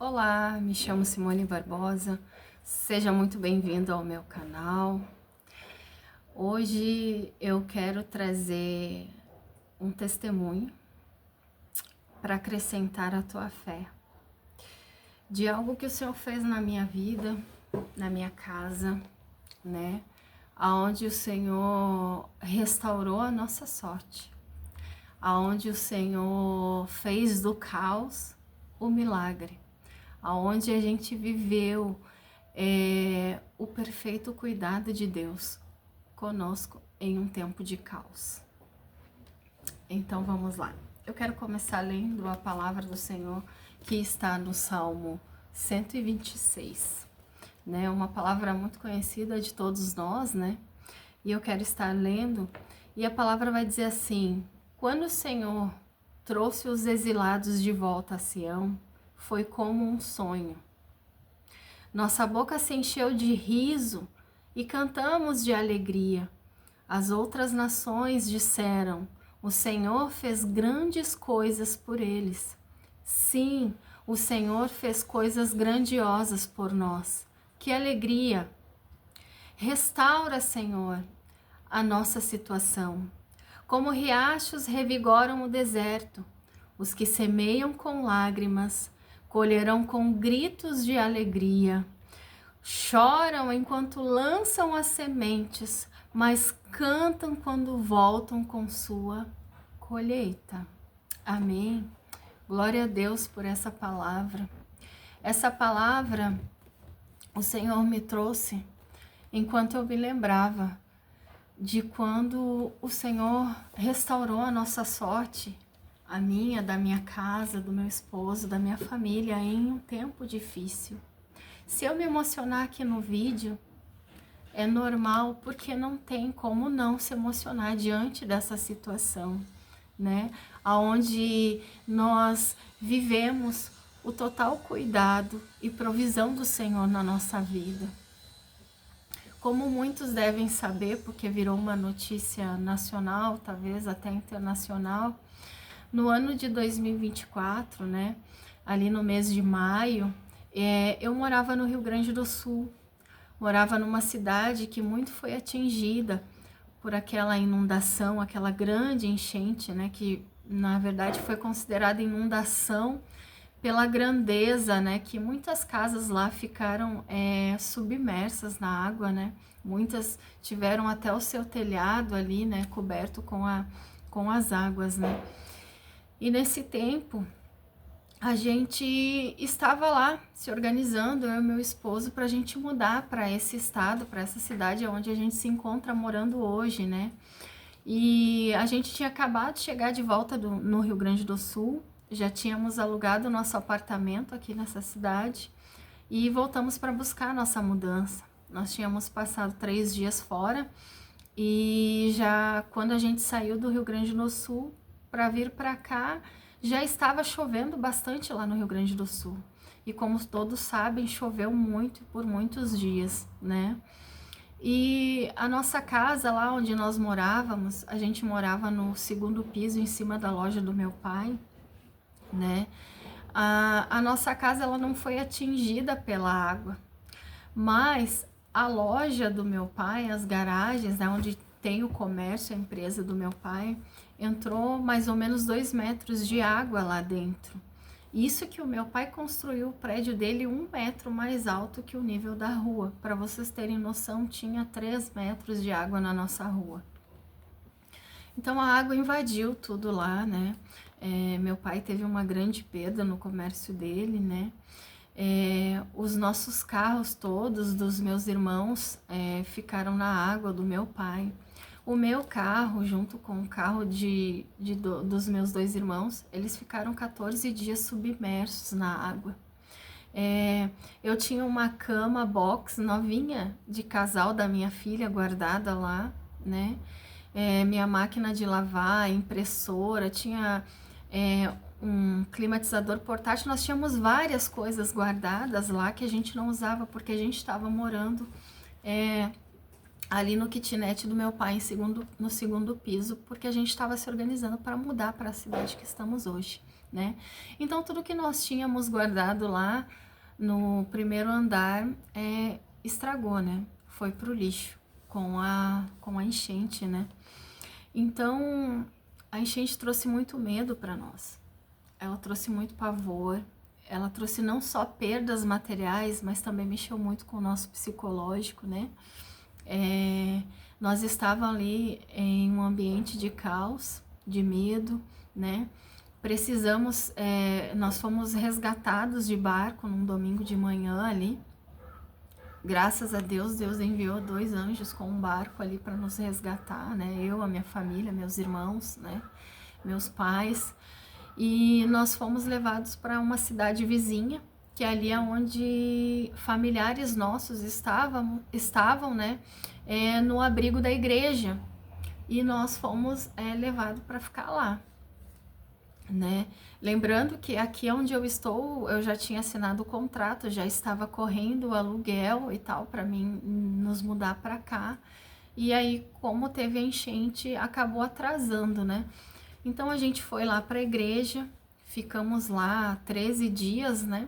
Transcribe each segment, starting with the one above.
Olá, me chamo Simone Barbosa, seja muito bem-vindo ao meu canal. Hoje eu quero trazer um testemunho para acrescentar a tua fé de algo que o Senhor fez na minha vida, na minha casa, né? Aonde o Senhor restaurou a nossa sorte, aonde o Senhor fez do caos o milagre, aonde a gente viveu o perfeito cuidado de Deus conosco em um tempo de caos. Então vamos lá. Eu quero começar lendo a palavra do Senhor que está no Salmo 126, né? Uma palavra muito conhecida de todos nós, né? E eu quero estar lendo, e a palavra vai dizer assim: quando o Senhor trouxe os exilados de volta a Sião, foi como um sonho. Nossa boca se encheu de riso e cantamos de alegria. As outras nações disseram: o Senhor fez grandes coisas por eles. Sim, o Senhor fez coisas grandiosas por nós. Que alegria! Restaura, Senhor, a nossa situação. Como riachos revigoram o deserto, os que semeiam com lágrimas colherão com gritos de alegria. Choram enquanto lançam as sementes, mas cantam quando voltam com sua colheita. Amém. Glória a Deus por essa palavra. Essa palavra o Senhor me trouxe enquanto eu me lembrava de quando o Senhor restaurou a nossa sorte, a minha, da minha casa, do meu esposo, da minha família, em um tempo difícil. Se eu me emocionar aqui no vídeo, é normal, porque não tem como não se emocionar diante dessa situação, né? Onde nós vivemos o total cuidado e provisão do Senhor na nossa vida. Como muitos devem saber, porque virou uma notícia nacional, talvez até internacional, no ano de 2024, né, ali no mês de maio, eu morava no Rio Grande do Sul, morava numa cidade que muito foi atingida por aquela inundação, aquela grande enchente, né, que na verdade foi considerada inundação pela grandeza, né, que muitas casas lá ficaram submersas na água, né, muitas tiveram até o seu telhado ali, né, coberto com as águas, né. E nesse tempo, a gente estava lá se organizando, eu e meu esposo, para a gente mudar para esse estado, para essa cidade onde a gente se encontra morando hoje, né? E a gente tinha acabado de chegar de volta no Rio Grande do Sul, já tínhamos alugado o nosso apartamento aqui nessa cidade e voltamos para buscar a nossa mudança. Nós tínhamos passado 3 dias fora e já quando a gente saiu do Rio Grande do Sul, para vir para cá, já estava chovendo bastante lá no Rio Grande do Sul. E como todos sabem, choveu muito por muitos dias, né? E a nossa casa lá onde nós morávamos, a gente morava no 2º piso, em cima da loja do meu pai, né? A nossa casa, ela não foi atingida pela água, mas a loja do meu pai, as garagens, né, onde tem o comércio, a empresa do meu pai, entrou mais ou menos 2 metros de água lá dentro. Isso que o meu pai construiu o prédio dele 1 metro mais alto que o nível da rua. Para vocês terem noção, tinha 3 metros de água na nossa rua. Então a água invadiu tudo lá, né? Meu pai teve uma grande perda no comércio dele, né? Os nossos carros todos dos meus irmãos ficaram na água do meu pai. O meu carro, junto com o carro dos meus 2 irmãos, eles ficaram 14 dias submersos na água. Eu tinha uma cama box novinha de casal da minha filha guardada lá, né? Minha máquina de lavar, impressora, tinha um climatizador portátil. Nós tínhamos várias coisas guardadas lá que a gente não usava porque a gente estava morando ali no kitnet do meu pai, no 2º piso, porque a gente estava se organizando para mudar para a cidade que estamos hoje, né? Então tudo que nós tínhamos guardado lá no primeiro andar estragou, né? Foi pro lixo com a enchente, né? Então a enchente trouxe muito medo para nós. Ela trouxe muito pavor. Ela trouxe não só perdas materiais, mas também mexeu muito com o nosso psicológico, né? Nós estávamos ali em um ambiente de caos, de medo, né? Nós fomos resgatados de barco num domingo de manhã ali. Graças a Deus, Deus enviou 2 anjos com um barco ali para nos resgatar, né? Eu, a minha família, meus irmãos, né? Meus pais. E nós fomos levados para uma cidade vizinha, que é ali onde familiares nossos estavam, né? No abrigo da igreja. E nós fomos levados para ficar lá, né? Lembrando que aqui onde eu estou, eu já tinha assinado o contrato, já estava correndo o aluguel e tal para mim nos mudar para cá. E aí, como teve a enchente, acabou atrasando, né? Então a gente foi lá para a igreja, ficamos lá 13 dias, né?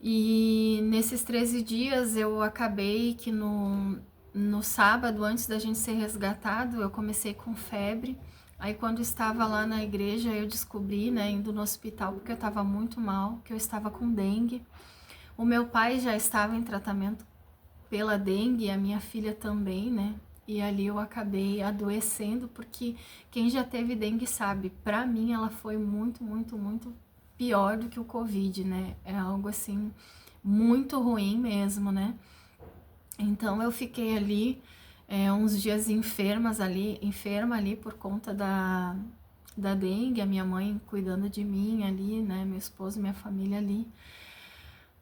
E nesses 13 dias eu acabei que no sábado, antes da gente ser resgatado, eu comecei com febre. Aí quando estava lá na igreja, eu descobri, né, indo no hospital, porque eu estava muito mal, que eu estava com dengue. O meu pai já estava em tratamento pela dengue, e a minha filha também, né? E ali eu acabei adoecendo, porque quem já teve dengue sabe, pra mim ela foi muito, muito, muito pior do que o Covid, né? É algo assim, muito ruim mesmo, né? Então eu fiquei ali uns dias enferma ali por conta da dengue, a minha mãe cuidando de mim ali, né? Meu esposo, minha família ali.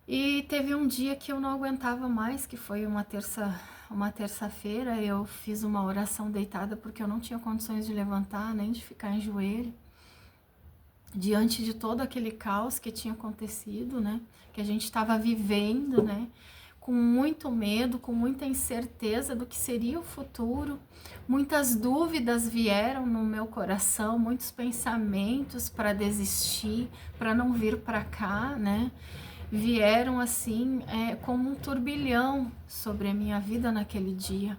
E teve um dia que eu não aguentava mais, que foi uma terça-feira, eu fiz uma oração deitada porque eu não tinha condições de levantar, nem de ficar em joelho, diante de todo aquele caos que tinha acontecido, né? Que a gente estava vivendo, né? Com muito medo, com muita incerteza do que seria o futuro. Muitas dúvidas vieram no meu coração, muitos pensamentos para desistir, para não vir para cá, né? Vieram assim como um turbilhão sobre a minha vida naquele dia.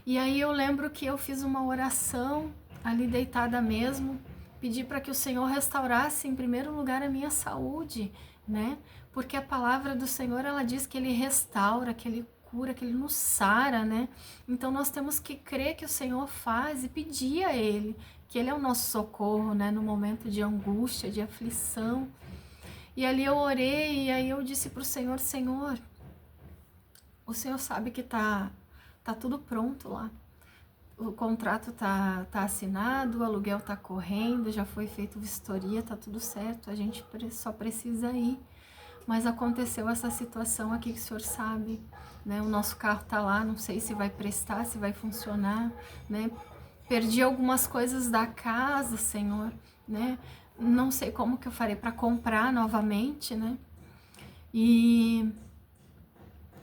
E aí eu lembro que eu fiz uma oração ali deitada mesmo, pedi para que o Senhor restaurasse em primeiro lugar a minha saúde, né? Porque a palavra do Senhor, ela diz que Ele restaura, que Ele cura, que Ele nos sara, né? Então nós temos que crer que o Senhor faz e pedir a Ele, que Ele é o nosso socorro, né? No momento de angústia, de aflição. E ali eu orei e aí eu disse pro Senhor, Senhor, o Senhor sabe que tá tudo pronto lá. O contrato tá assinado, o aluguel tá correndo, já foi feito vistoria, tá tudo certo, a gente só precisa ir. Mas aconteceu essa situação aqui que o Senhor sabe, né? O nosso carro tá lá, não sei se vai prestar, se vai funcionar, né? Perdi algumas coisas da casa, Senhor, né? Não sei como que eu farei para comprar novamente, né? E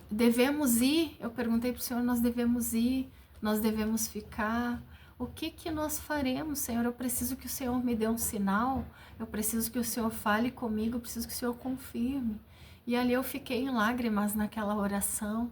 devemos ir? Eu perguntei pro Senhor, nós devemos ir? Nós devemos ficar? O que nós faremos, Senhor? Eu preciso que o Senhor me dê um sinal, eu preciso que o Senhor fale comigo, eu preciso que o Senhor confirme. E ali eu fiquei em lágrimas naquela oração.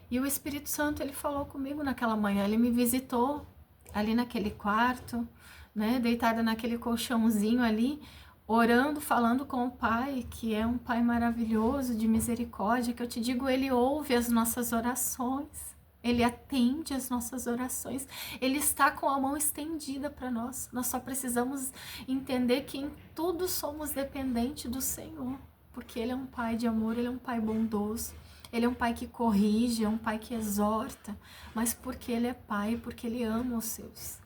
E o Espírito Santo, ele falou comigo naquela manhã, ele me visitou ali naquele quarto, né, deitada naquele colchãozinho ali, orando, falando com o Pai, que é um Pai maravilhoso, de misericórdia, que eu te digo, Ele ouve as nossas orações, Ele atende as nossas orações, Ele está com a mão estendida para nós. Nós só precisamos entender que em tudo somos dependentes do Senhor, porque Ele é um Pai de amor, Ele é um Pai bondoso. Ele é um pai que corrige, é um pai que exorta, mas porque Ele é pai, porque Ele ama os seus.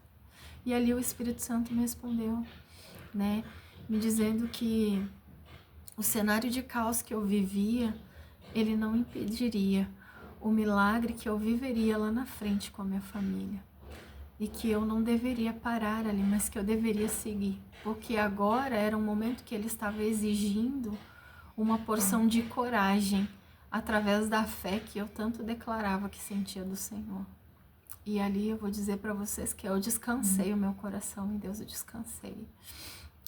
E ali o Espírito Santo me respondeu, né, me dizendo que o cenário de caos que eu vivia, ele não impediria o milagre que eu viveria lá na frente com a minha família. E que eu não deveria parar ali, mas que eu deveria seguir. Porque agora era um momento que Ele estava exigindo uma porção de coragem, através da fé que eu tanto declarava que sentia do Senhor. E ali eu vou dizer para vocês que eu descansei o meu coração em Deus, eu descansei.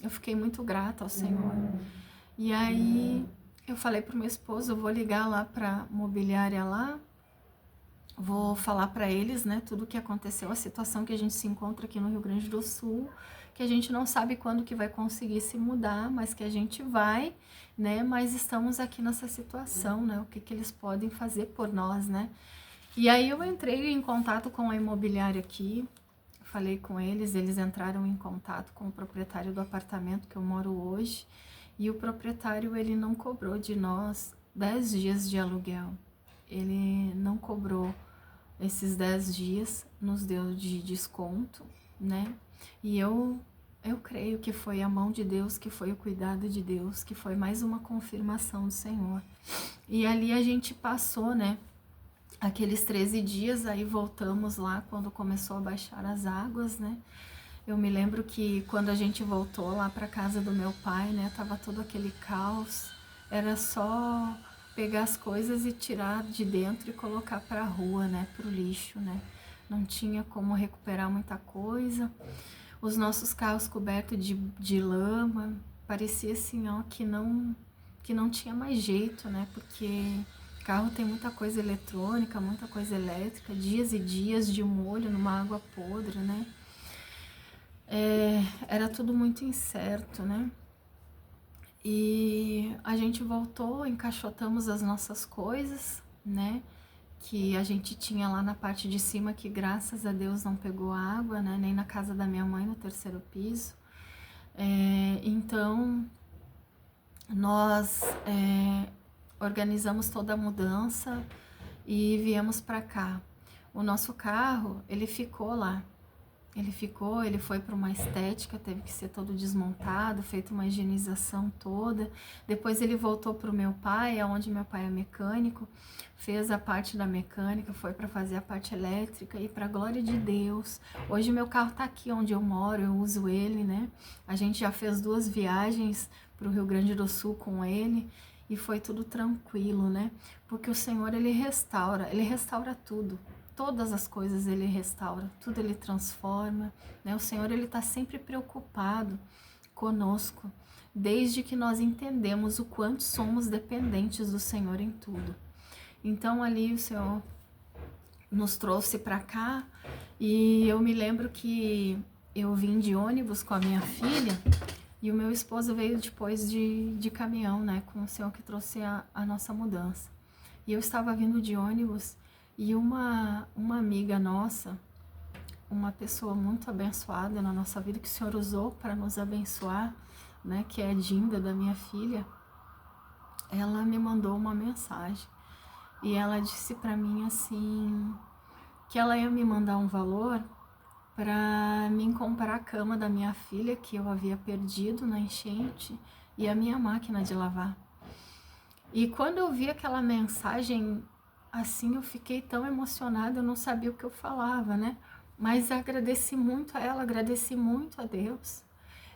Eu fiquei muito grata ao Senhor. E aí eu falei pro meu esposo, eu vou ligar lá pra mobiliária lá, vou falar para eles, né, tudo o que aconteceu, a situação que a gente se encontra aqui no Rio Grande do Sul, que a gente não sabe quando que vai conseguir se mudar, mas que a gente vai, né, mas estamos aqui nessa situação, né, o que que eles podem fazer por nós, né. E aí eu entrei em contato com a imobiliária aqui, falei com eles, eles entraram em contato com o proprietário do apartamento que eu moro hoje, e o proprietário, ele não cobrou de nós 10 dias de aluguel. Ele não cobrou esses 10 dias, nos deu de desconto, né? E eu creio que foi a mão de Deus, que foi o cuidado de Deus, que foi mais uma confirmação do Senhor. E ali a gente passou, né? Aqueles 13 dias, aí voltamos lá quando começou a baixar as águas, né? Eu me lembro que quando a gente voltou lá para casa do meu pai, né, tava todo aquele caos, era só pegar as coisas e tirar de dentro e colocar para a rua, né, pro lixo, né? Não tinha como recuperar muita coisa. Os nossos carros cobertos de lama, parecia assim, ó, que não tinha mais jeito, né? Porque carro tem muita coisa eletrônica, muita coisa elétrica, dias e dias de molho numa água podre, né? Era tudo muito incerto, né? E a gente voltou, encaixotamos as nossas coisas, né? Que a gente tinha lá na parte de cima, que graças a Deus não pegou água, né? Nem na casa da minha mãe, no terceiro piso. Então, nós organizamos toda a mudança e viemos para cá. O nosso carro, ele ficou lá. Ele foi para uma estética, teve que ser todo desmontado, feito uma higienização toda. Depois ele voltou para o meu pai, onde meu pai é mecânico, fez a parte da mecânica, foi para fazer a parte elétrica e para a glória de Deus. Hoje meu carro está aqui onde eu moro, eu uso ele, né? A gente já fez 2 viagens para o Rio Grande do Sul com ele e foi tudo tranquilo, né? Porque o Senhor, ele restaura tudo. Todas as coisas ele restaura, tudo ele transforma, né? O Senhor, ele está sempre preocupado conosco, desde que nós entendemos o quanto somos dependentes do Senhor em tudo. Então ali o Senhor nos trouxe para cá e eu me lembro que eu vim de ônibus com a minha filha e o meu esposo veio depois de caminhão, né? Com o Senhor que trouxe a nossa mudança. E eu estava vindo de ônibus e uma amiga nossa, uma pessoa muito abençoada na nossa vida, que o Senhor usou para nos abençoar, né, que é a Dinda, da minha filha, ela me mandou uma mensagem. E ela disse para mim assim, que ela ia me mandar um valor para mim comprar a cama da minha filha, que eu havia perdido na enchente, e a minha máquina de lavar. E quando eu vi aquela mensagem, assim, eu fiquei tão emocionada, eu não sabia o que eu falava, né? Mas agradeci muito a ela, agradeci muito a Deus.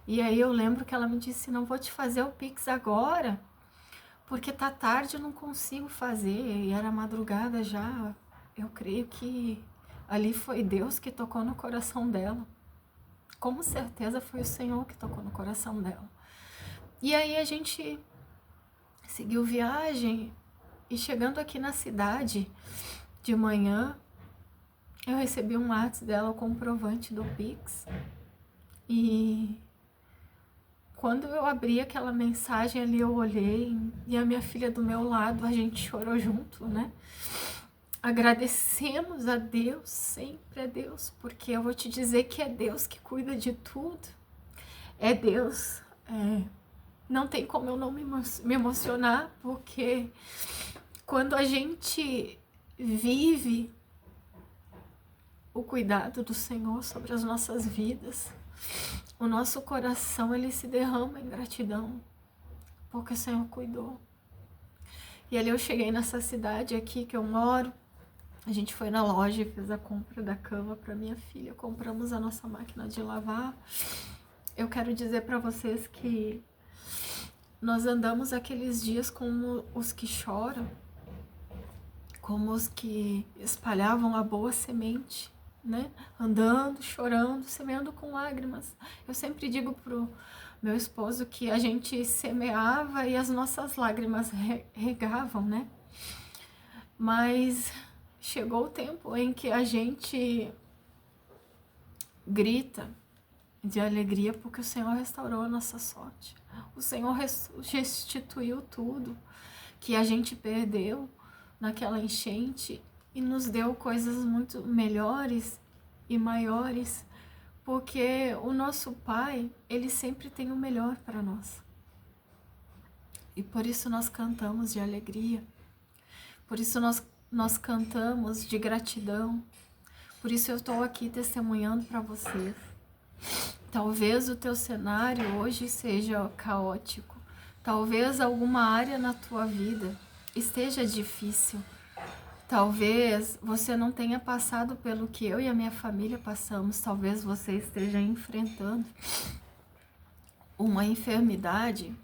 E aí eu lembro que ela me disse, não vou te fazer o Pix agora, porque tá tarde, eu não consigo fazer. E era madrugada já, eu creio que ali foi Deus que tocou no coração dela. Com certeza foi o Senhor que tocou no coração dela. E aí a gente seguiu viagem, e chegando aqui na cidade, de manhã, eu recebi um WhatsApp dela, o comprovante do Pix. E quando eu abri aquela mensagem ali, eu olhei, e a minha filha do meu lado, a gente chorou junto, né? Agradecemos a Deus, sempre a Deus, porque eu vou te dizer que é Deus que cuida de tudo. É Deus. Não tem como eu não me emocionar, porque quando a gente vive o cuidado do Senhor sobre as nossas vidas, o nosso coração, ele se derrama em gratidão, porque o Senhor cuidou. E ali eu cheguei nessa cidade aqui que eu moro, a gente foi na loja e fez a compra da cama para minha filha, compramos a nossa máquina de lavar. Eu quero dizer para vocês que nós andamos aqueles dias como os que choram, como os que espalhavam a boa semente, né? Andando, chorando, semeando com lágrimas. Eu sempre digo meu esposo, que a gente semeava e as nossas lágrimas regavam, né? Mas chegou o tempo em que a gente grita de alegria porque o Senhor restaurou a nossa sorte. O Senhor restituiu tudo que a gente perdeu naquela enchente e nos deu coisas muito melhores e maiores, porque o nosso Pai, Ele sempre tem o melhor para nós. E por isso nós cantamos de alegria, por isso nós cantamos de gratidão, por isso eu estou aqui testemunhando para vocês. Talvez o teu cenário hoje seja caótico, talvez alguma área na tua vida esteja difícil, talvez você não tenha passado pelo que eu e a minha família passamos, talvez você esteja enfrentando uma enfermidade,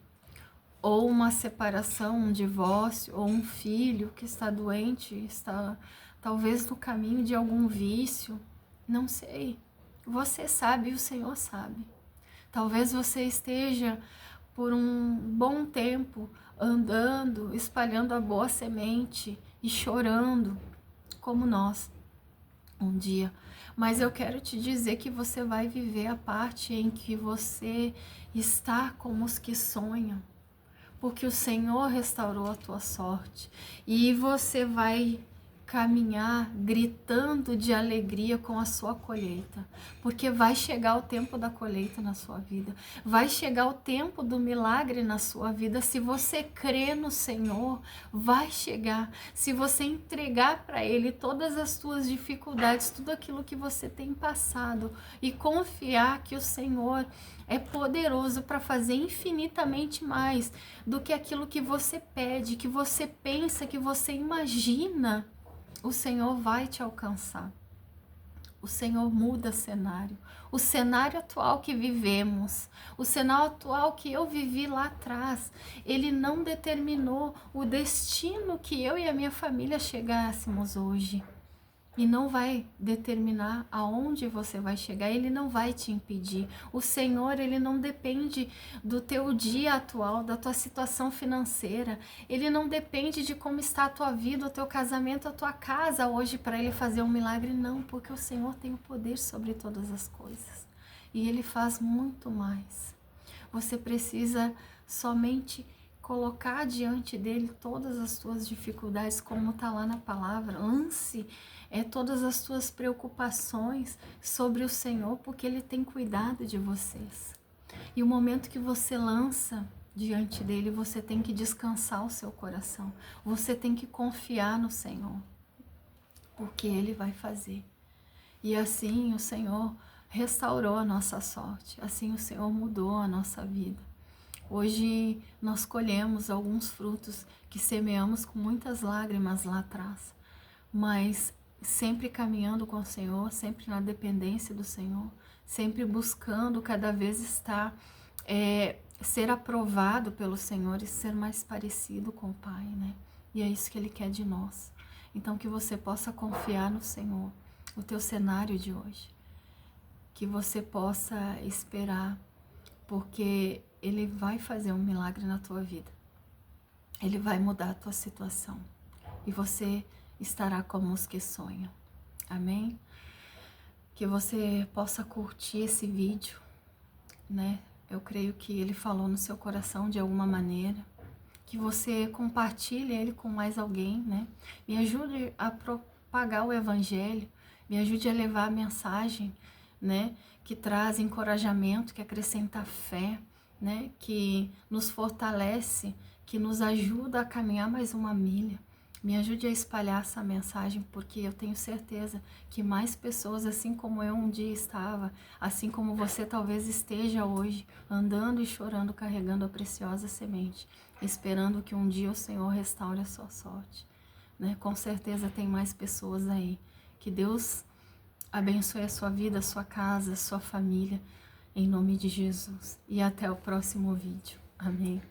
ou uma separação, um divórcio, ou um filho que está doente, está talvez no caminho de algum vício, não sei. Você sabe e o Senhor sabe. Talvez você esteja por um bom tempo andando, espalhando a boa semente e chorando, como nós, um dia. Mas eu quero te dizer que você vai viver a parte em que você está como os que sonham, porque o Senhor restaurou a tua sorte e você vai caminhar gritando de alegria com a sua colheita, porque vai chegar o tempo da colheita na sua vida, vai chegar o tempo do milagre na sua vida. Se você crê no Senhor, vai chegar. Se você entregar para Ele todas as tuas dificuldades, tudo aquilo que você tem passado e confiar que o Senhor é poderoso para fazer infinitamente mais do que aquilo que você pede, que você pensa, que você imagina, o Senhor vai te alcançar. O Senhor muda cenário. O cenário atual que vivemos, o cenário atual que eu vivi lá atrás, ele não determinou o destino que eu e a minha família chegássemos hoje. E não vai determinar aonde você vai chegar, Ele não vai te impedir. O Senhor, Ele não depende do teu dia atual, da tua situação financeira. Ele não depende de como está a tua vida, o teu casamento, a tua casa hoje para Ele fazer um milagre. Não, porque o Senhor tem o poder sobre todas as coisas. E Ele faz muito mais. Você precisa somente colocar diante dele todas as tuas dificuldades, como está lá na palavra. Lance todas as tuas preocupações sobre o Senhor, porque Ele tem cuidado de vocês. E o momento que você lança diante dele, você tem que descansar o seu coração. Você tem que confiar no Senhor, porque Ele vai fazer. E assim o Senhor restaurou a nossa sorte, assim o Senhor mudou a nossa vida. Hoje nós colhemos alguns frutos que semeamos com muitas lágrimas lá atrás, mas sempre caminhando com o Senhor, sempre na dependência do Senhor, sempre buscando cada vez estar, ser aprovado pelo Senhor e ser mais parecido com o Pai, né? E é isso que Ele quer de nós. Então que você possa confiar no Senhor, o teu cenário de hoje, que você possa esperar, porque Ele vai fazer um milagre na tua vida. Ele vai mudar a tua situação. E você estará como os que sonham. Amém? Que você possa curtir esse vídeo, né? Eu creio que ele falou no seu coração de alguma maneira. Que você compartilhe ele com mais alguém, né? Me ajude a propagar o evangelho. Me ajude a levar a mensagem, né? Que traz encorajamento, que acrescenta fé, né? Que nos fortalece, que nos ajuda a caminhar mais uma milha. Me ajude a espalhar essa mensagem, porque eu tenho certeza que mais pessoas, assim como eu um dia estava, assim como você talvez esteja hoje, andando e chorando, carregando a preciosa semente, esperando que um dia o Senhor restaure a sua sorte, né? Com certeza tem mais pessoas aí. Que Deus abençoe a sua vida, a sua casa, a sua família, em nome de Jesus. E até o próximo vídeo. Amém.